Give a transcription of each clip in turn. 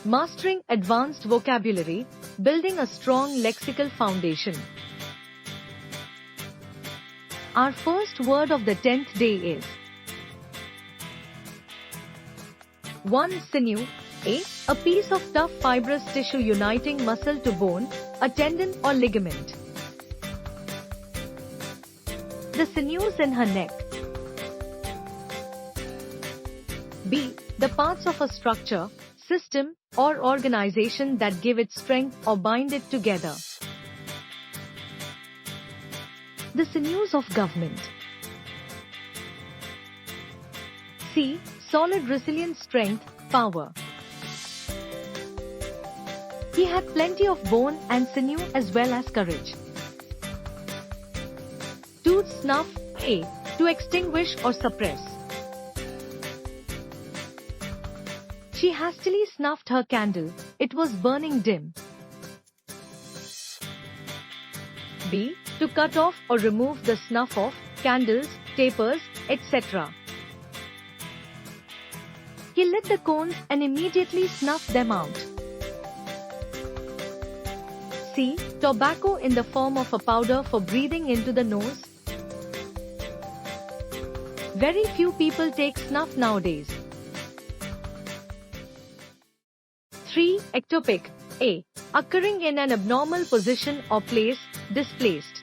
Mastering advanced vocabulary, building a strong lexical foundation. Our first word of the 10th day is 1. Sinew. A piece of tough fibrous tissue uniting muscle to bone, a tendon or ligament. The sinews in her neck. B. The parts of a structure, system, or organization that give it strength or bind it together. The sinews of government. C. Solid resilient strength, power. He had plenty of bone and sinew as well as courage. To snuff. A. To extinguish or suppress. She hastily snuffed her candle, it was burning dim. B. To cut off or remove the snuff of candles, tapers, etc. He lit the cones and immediately snuffed them out. C. Tobacco in the form of a powder for breathing into the nose. Very few people take snuff nowadays. 3. Ectopic. A. Occurring in an abnormal position or place, displaced.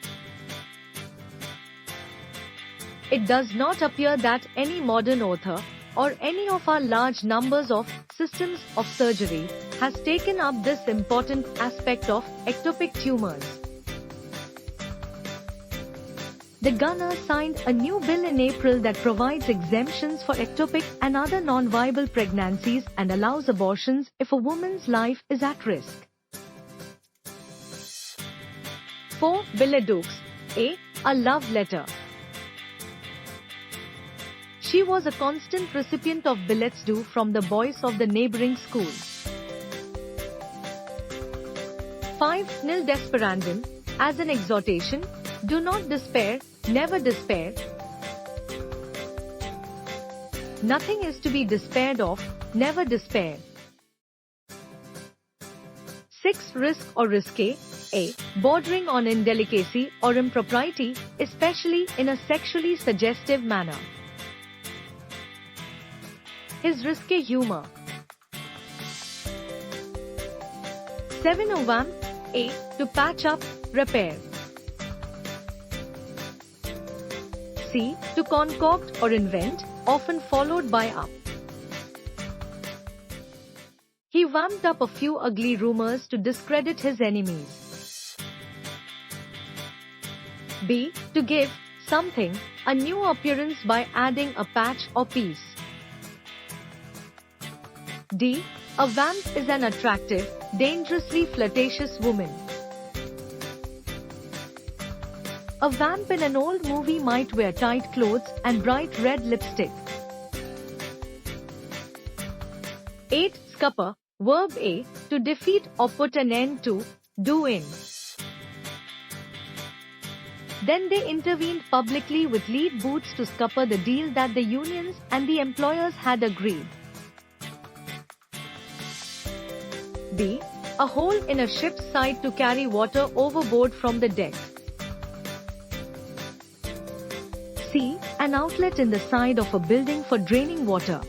It does not appear that any modern author, or any of our large numbers of systems of surgery, has taken up this important aspect of ectopic tumors. The governor signed a new bill in April that provides exemptions for ectopic and other non-viable pregnancies and allows abortions if a woman's life is at risk. 4. Billets doux. A love letter. She was a constant recipient of billets doux from the boys of the neighboring school. 5. Nil desperandum. As an exhortation, do not despair, never despair. Nothing is to be despaired of, never despair. 6. Risk or risque. A. Bordering on indelicacy or impropriety, especially in a sexually suggestive manner. His risque humor. 7. A vamp. A. To patch up, repair. C. To concoct or invent, often followed by up. He vamped up a few ugly rumors to discredit his enemies. B. To give something a new appearance by adding a patch or piece. D. A vamp is an attractive, dangerously flirtatious woman. A vamp in an old movie might wear tight clothes and bright red lipstick. 8. Scupper. Verb A. To defeat or put an end to, do in. Then they intervened publicly with lead boots to scupper the deal that the unions and the employers had agreed. B. A hole in a ship's side to carry water overboard from the deck. C. An outlet in the side of a building for draining water.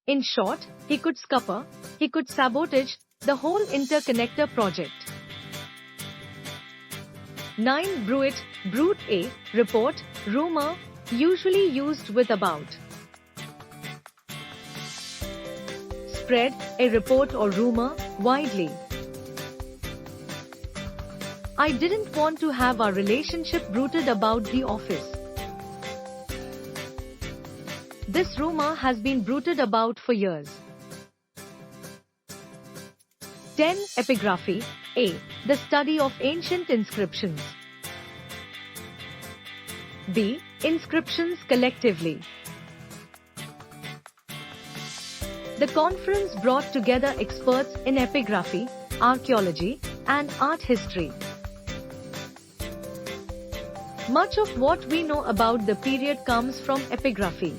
In short, he could scupper, he could sabotage the whole interconnector project. 9. Bruit. Brute A. Report, rumor, usually used with about. Spread, a report or rumor, widely. I didn't want to have our relationship bruited about the office. This rumor has been bruited about for years. 10. Epigraphy. A. The study of ancient inscriptions. B. Inscriptions collectively. The conference brought together experts in epigraphy, archaeology, and art history. Much of what we know about the period comes from epigraphy.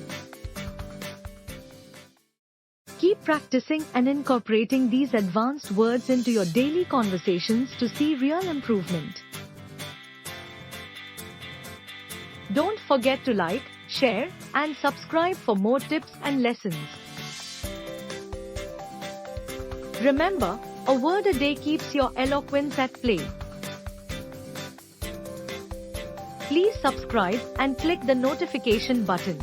Keep practicing and incorporating these advanced words into your daily conversations to see real improvement. Don't forget to like, share, and subscribe for more tips and lessons. Remember, a word a day keeps your eloquence at play. Please subscribe and click the notification button.